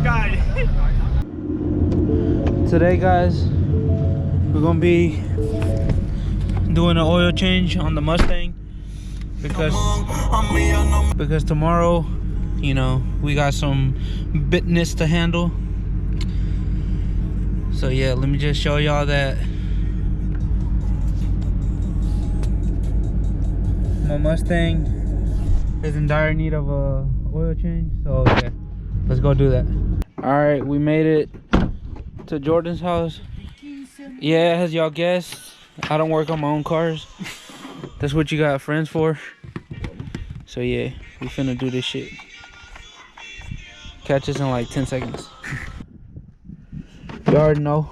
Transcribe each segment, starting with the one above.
God. Today, guys, we're gonna be doing an oil change on the Mustang because tomorrow, you know, we got some business to handle. So yeah, let me just show y'all that my Mustang is in dire need of a oil change. So yeah, let's go do that. All right, we made it to Jordan's house. Yeah, as y'all guessed, I don't work on my own cars. That's what you got friends for. So yeah, we finna do this shit. Catch us in like 10 seconds. You already know.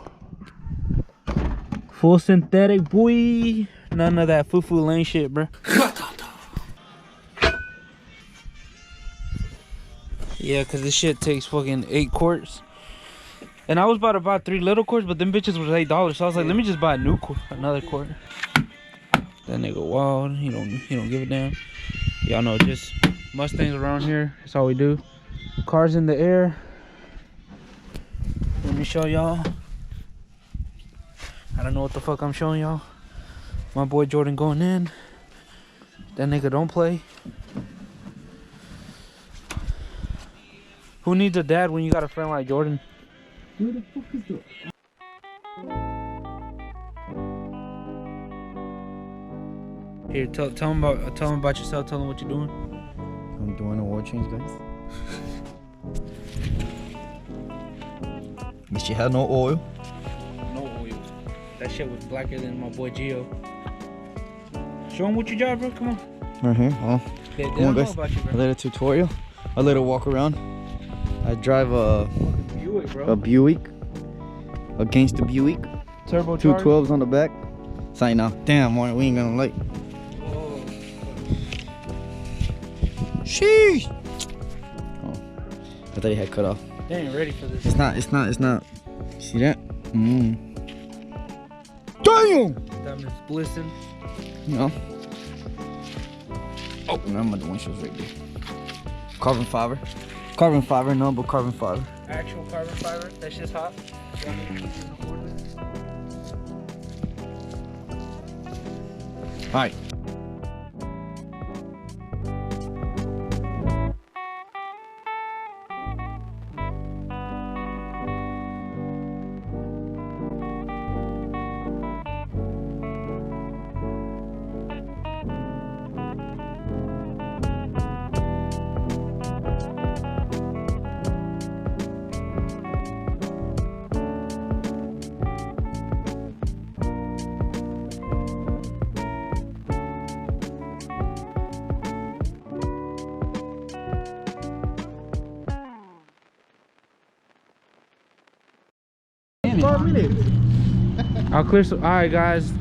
Full synthetic, boy. None of that foo-foo lane shit, bro. Yeah, cause this shit takes fucking 8 quarts. And I was about to buy 3 little quarts, but them bitches was $8. So I was like, let me just buy a new quart, another quart. That nigga wild. He don't give a damn. Y'all know, just Mustangs around here. That's all we do. Cars in the air. Let me show y'all. I don't know what the fuck I'm showing y'all. My boy Jordan going in. That nigga don't play. Who needs a dad when you got a friend like Jordan? Who the fuck is that? Here, tell him about yourself. Tell him what you're doing. I'm doing a oil change, guys. But she had no oil. No oil. That shit was blacker than my boy Gio. Show him what you drive, bro. Come on. Right here. Oh, They come don't on, know guys. about you, A bro. little tutorial. A little walk around. I drive a Buick, bro. Buick. Against the Buick. Turbo 212s on the back. Sign now. Damn, we ain't gonna like. Oh. Sheesh. Oh, I thought you had cut off. They ain't ready for this. It's not. See that? Damn. Diamonds glisten. No. Oh, remember the windshields right there. Carbon fiber. Carbon fiber, no, but carbon fiber. Actual carbon fiber. That shit's hot. Alright. I'll clear some. Alright, guys.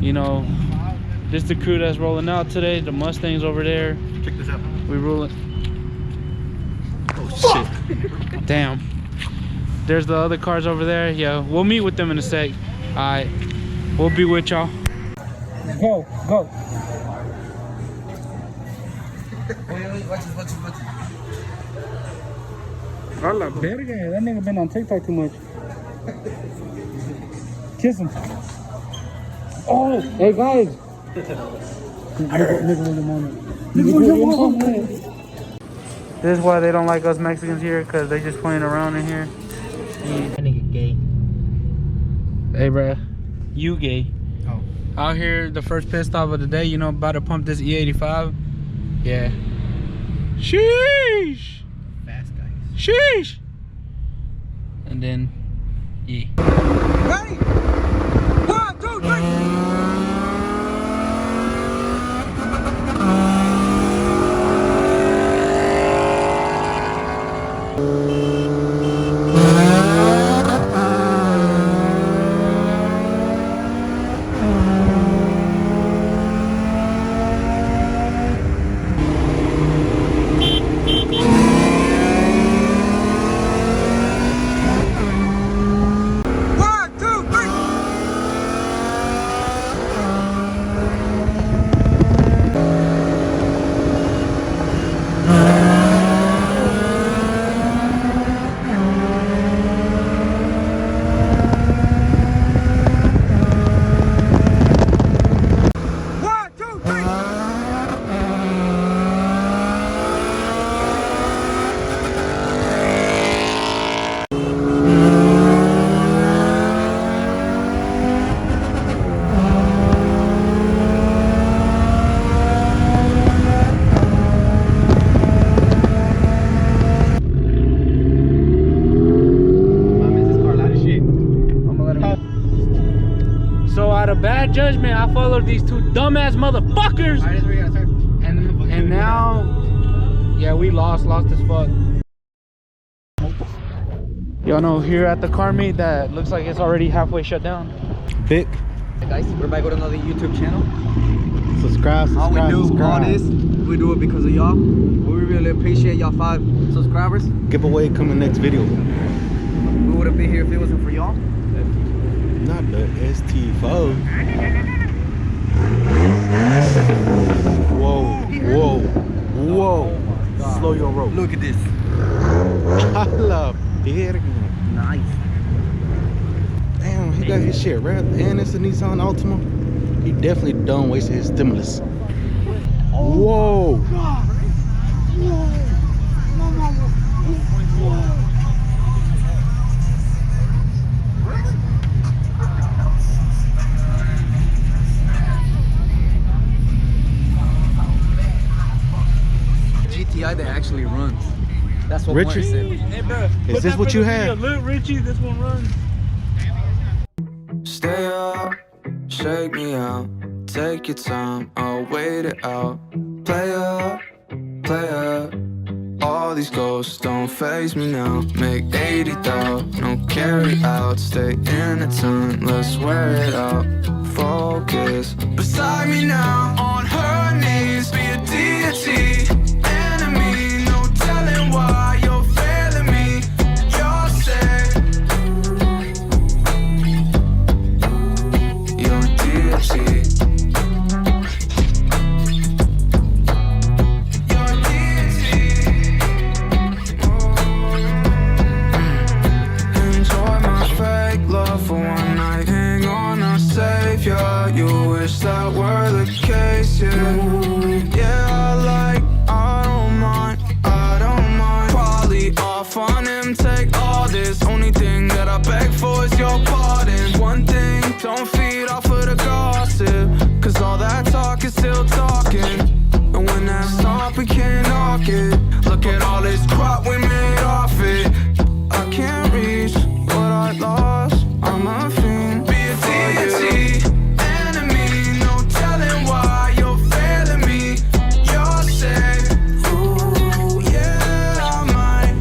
You know, this is the crew that's rolling out today. The Mustangs over there. Check this out. We rolling. Oh shit. Damn. There's the other cars over there. Yeah, we'll meet with them in a sec. Alright. We'll be with y'all. Go, go. A la verga. That nigga been on TikTok too much. Kiss him. Oh, hey guys. This is why they don't like us Mexicans here, because they just playing around in here. That nigga gay. Hey, bruh. You gay. Oh. Out here, the first pit stop of the day, you know, about to pump this E85. Yeah. Sheesh. Fast guys. Sheesh. And then, yeah. Ready? 1, 2, 3. bad judgment. I followed these two dumbass motherfuckers. Alright, that's where you gotta turn. And now, yeah, we lost as fuck. Y'all know here at the car meet that looks like it's already halfway shut down. Big. Hey guys, we're back with another YouTube channel. Subscribe. All we do, all this, we do it because of y'all. We really appreciate y'all 5 subscribers. Giveaway coming next video. We wouldn't be here if it wasn't for y'all. Not the ST4. Whoa. Oh Slow your roll. Look at this. I love it. Nice. Damn, he got his shit right. And it's a Nissan Altima. He definitely done wasted his stimulus. Whoa. GTI that actually runs. That's what Richard Warren said. Hey, bro. Is this what you have? Look, Richie, this one runs. Stay up, shake me out, take your time, I'll wait it out. Play up, all these ghosts don't faze me now. Make 80 thou, no carry out, stay in the turn, let's wear it out. Focus, beside me now, on her knees, be a deity, enemy, no telling why you're failing me, you're safe. Your deity. Your deity. Enjoy my fake love for one night. Hang on, I'll save ya. You wish that were the case, yeah. Yeah, I don't mind. Probably off on him, take all this. Only thing that I beg for is your pardon. One thing, don't feed off of the gossip, cause all that talk is still talking. And when that stop, we can't knock it. Look at all this crap we made off it. I can't reach what I lost, I'm a fiend. Be a deity, enemy, no telling why you're failing me. You're safe, ooh, yeah, I might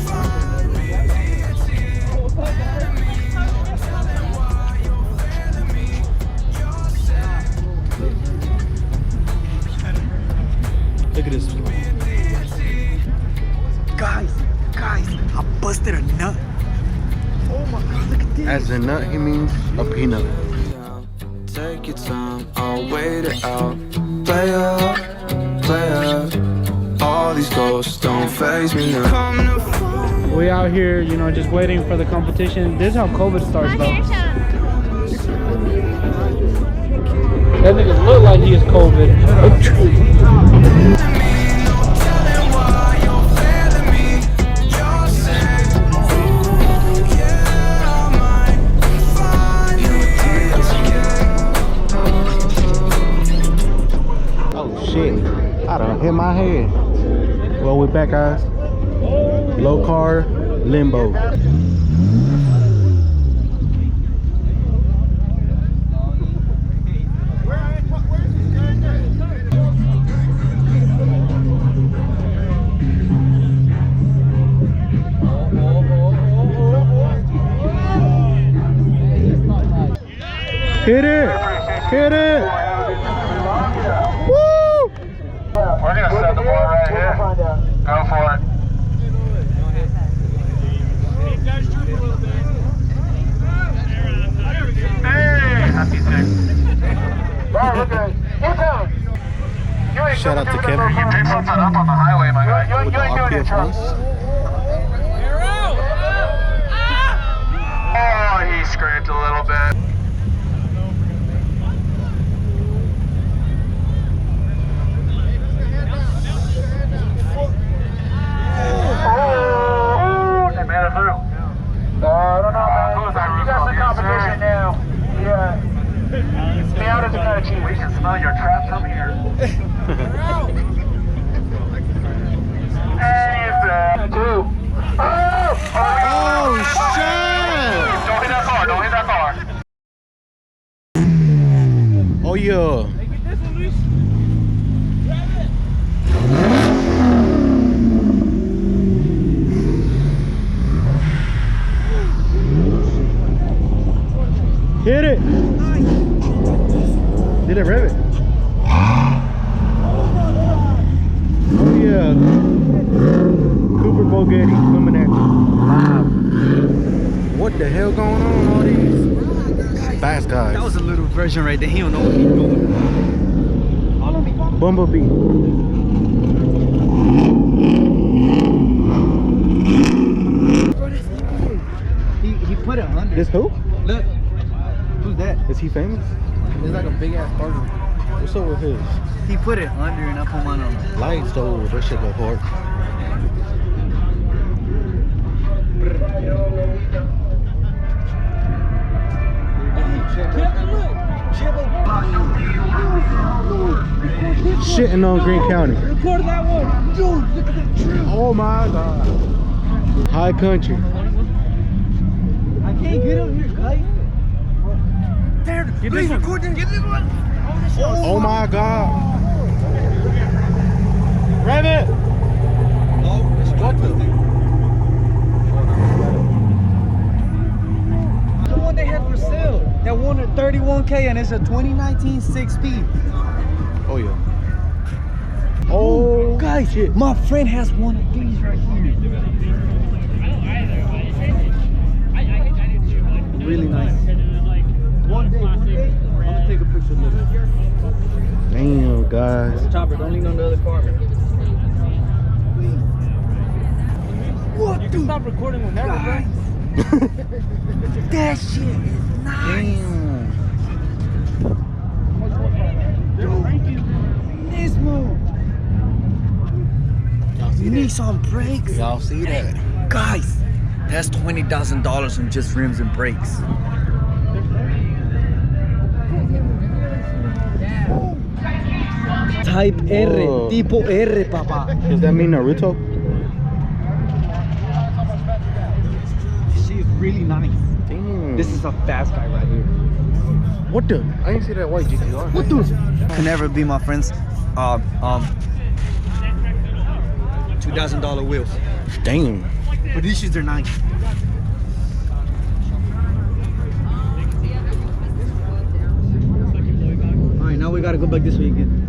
find me a deity, enemy, no telling why you're failing me. You're safe, Look at this. be a deity. Guys, I busted a nut. Oh my god, look at this. As a nut, he means a peanut. Take your time, I'll wait it out. Play up, all these ghosts don't faze me now. Come to We out here, you know, just waiting for the competition. This is how COVID starts, though. That nigga look like he is COVID. Oh shit. I done hit my head. Well, we're back, guys. Low car, limbo. Hit it! Hit it! Woo! We're gonna set the bar right here. Go for it. Hey, happy six. Bar, look at it. Keep going. Shout out to Kevin. You picked something up on the highway, my guy. With the RPF ones. Oh, he scraped a little bit. Oh, they made it through. I don't know, man. You got some competition now. Yeah. Me out is kind of cheap. We can smell your trap from here. And he's back. yeah. Hit it. Did it rev it? Oh yeah. Cooper Bogetti coming at you. Wow. What the hell going on? All these fast guys. That was a little version right there. He don't know what he's doing. Bumblebee. He put it under. This who? Look. Who's that? Is he famous? It's like a big ass partner. What's up with his? He put it under and I put mine on. Lights though, that shit go hard. Shitting on Green County. Record that one. Dude, look at that trim. Oh my god. High country. I can't get him here, guys. There, please record them. Get this one. Oh my god. Rev it. Oh, it's what the? The one they had for sale. That one at 31K and it's a 2019 6-speed. Oh yeah. Oh Guys, shit. my friend has one of these right here. Really nice. One day, I'm gonna take a picture of it. Damn guys. Chopper, don't lean on the other car. What? You can stop recording whenever, bro. That shit is nice. Damn. This move. You need some brakes. Y'all see that? Guys, that's $20,000 on just rims and brakes. Type R, Whoa. tipo R, papa. Does that mean Naruto? This shit is really nice. Damn. This is a fast guy right here. What the? I didn't see that white GTR. What the? Can never be my friends. $2,000 wheels. Damn. But these shits are nice. Alright, now we gotta go back this way again.